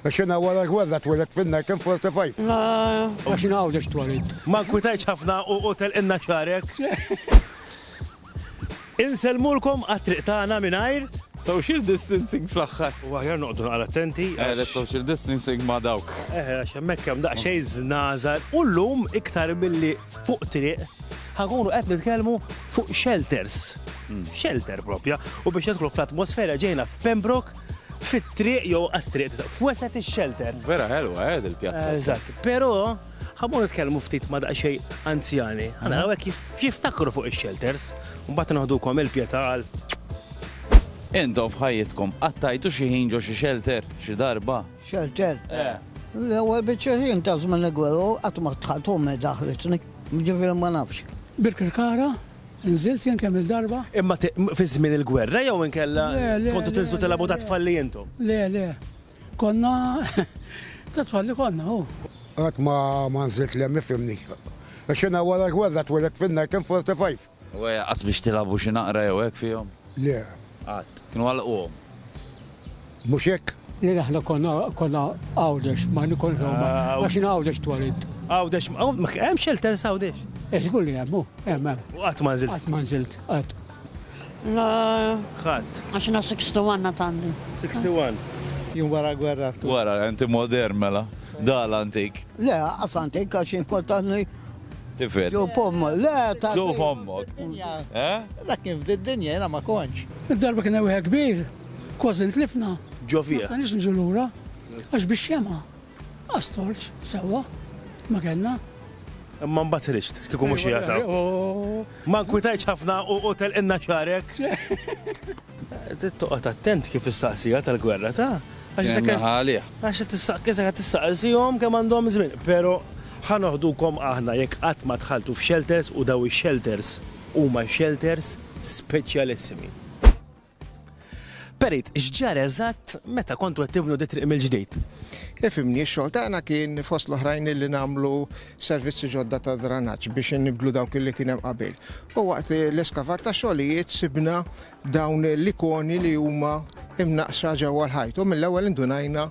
Għaxina wara gwerra twelet fil-1945. Għaxina għawdex twalit. Ma nkwitajċ ħafna u telqinna xarek. Inselmulkom għat-triq tagħna mingħajr Social distancing fl-axħar. u aħjar noqdu għal attenti. Social distancing ma dawk. Għax hemmhekk hemm daqsxejn żnażar u llum iktar milli fuq triq ħankunu qed nitkellmu fuq shelters. Shelter propja u biex jidħlu fl-atmosfera ġejna f'Pembroke fit-triq jew għas-triq f'weset ix-shelter. Vera ħelwa il-pjazza. Eżatt, però ħammur nitkellmu ftit ma daqsxejn anzjani. Għana għawek jiftakru fuq ix-shelters, u mbagħad naħdukom il-pjeta għal Intom f'ħajjitkom għattajtu xi ħin ġo xi shelter, xi darba. Shelter? L-ewwel biċċerjin ta' żmien il-gwerra qatt ma tħalthom ma daħlitni, ġifieri ma nafx. Birkirkara, nżilt jien kemm il-darba. imma fi żmien il-gwerra jew inkella kontu tinżlu tilgħbu ta' tfalli intom. Le. Konna ta' tfalli konna, hu. Għat ma nżilt lemmi fimni. Għaxina wara gwerra twelet fil-1945. U għas biex tilabu xi naqra jew hekk fihom. Le, Għat, kienu għalquhom. mux hekk. Li aħna konna għawdex, ma nikon għaxina għawdex twalit. Għawdex, hemm shelters għawdex. Eżgur li għemmu, hemm. U qatt ma nżilt. Għat ma nżilt, għat. Ħadd. Għaxina 61 tandi. 61. Jum wara gwerra ftu. Wara, inti modern mela. Dal antik. Le, għasantik għax inkoltani Tifel. ġo pomma, le ta' Ġo fommok. Dak kien f'did dinja jena ma konċ. Il-darba kien wieħed kbir, kważi ntlifna. Ġo Ma fija. stanix nġu lura, għax biex xema. Għastorġ, sewa, ma kellna. Imma mbagħad rixt, kieku mhux jagħtaw. Ma nkwitajċ ħafna u telqinna xarek. Toqgħod attent kif is-saqsija tal-gwerra ta' Għalih. għax tissaqsihom kemm għandhom żmien, però ħanoħdukom aħna jekk qatt ma tħaltu f'shelters u daw ix-shelters huma shelters speċjalissimi. Perit, x'ġar eżatt meta kontu qed tibnu triq mill-ġdid? Ifimni, x-xogħol tagħna kien fost l-oħrajn li nagħmlu servizzi ġodda ta' dranaġġ biex nibdlu dawk li kien hemm qabel. U waqt l-eskavar ta' xogħlijiet sibna dawn l-ikoni li huma imnaqxa ġewwa l-ħajt. U mill-ewwel indunajna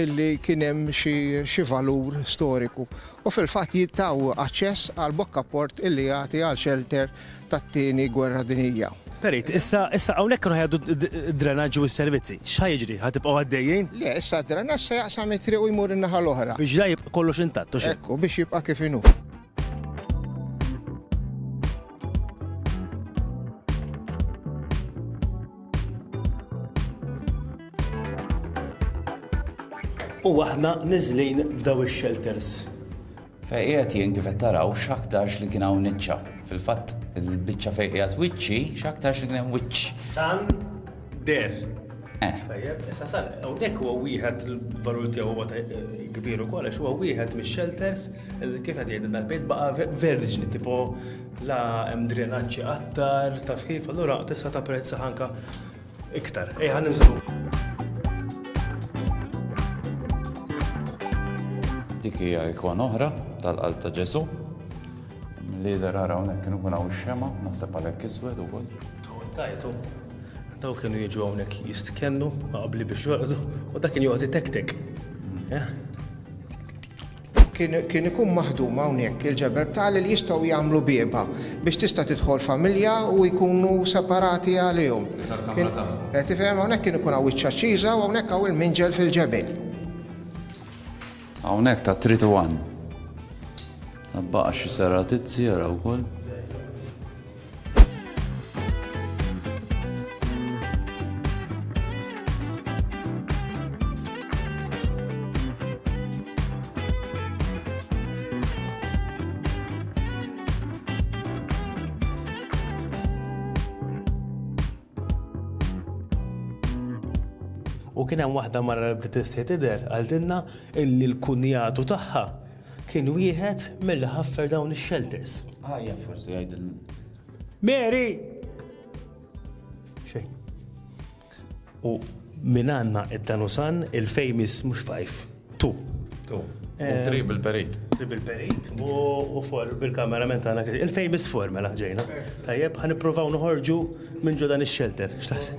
illi kien hemm xi valur storiku. U fil-fatt jittaw aċċess għal bokkaport illi jagħti għal shelter tat-tieni gwerra dinjija. Perit, issa hawnhekk kienu ħajgħaddu d-drenaġġ u s-servizzi. X'ħajġri? Ħatibqgħu għaddejjin? Le, issa d-dranaġġ se jaqsam it-triq u jmur in-naħa l-oħra. Biex da jibqa' kollox intattu xejn. Ekku, biex jibqa' kif inhu. U aħna niżlin f'daw ix-shelters. Fejqiet jien kif qed taraw x'aktarx li kien hawn niċċa. Fil-fatt, il-biċċa fejqiet wiċċi, x'aktarx li kien hemm wiċċ. San der. Tajjeb, issa san, hawnhekk huwa wieħed il-valur tiegħu huwa kbir ukoll għax huwa wieħed mix-shelters kif qed jgħidilna l-bejt baqa' verġni, tipo la hemm drenaġġi attar, taf kif, allura tista' tapprezza ħanka iktar. Ejja ninżlu. Dik hija ikwan oħra tal-qalb ta' Ġesu. Lider ara hawnhekk kienu kun hawn ix-xema, naħseb għalhekk iswed ukoll. Tajtu. Daw kienu jiġu hawnhekk jistkennu qabli biex joqgħdu u dak kien joqgħod itektek. Kien ikun maħdum hawnhekk il-ġebel btaqal li jistgħu jagħmlu bieba biex tista' tidħol familja u jkunu separati għalihom. Tifhem hawnhekk kien ikun hawn iċ-ċaċċiża u hawnhekk hawn il-minġel fil-ġebel. Hawnhekk ta' 3 to 1. Nabbaqa' xi seratizzi jara wkoll. U kien hemm waħda marra li bdiet tistħi tidher għaldilna illi l-kunjatu tagħha kien wieħed milli ħaffer dawn ix-shelters. Ħajja forsi jgħidilna. Mary! Xejn. U min għandna id-danusan il-famous mhux 5, 2. Triple perit. Triple perit u for bil-kamerament għandna il-famous formula ġejna. Tajjeb ħanippruvaw noħorġu minn ġo dan ix-shelter. X'taħseb?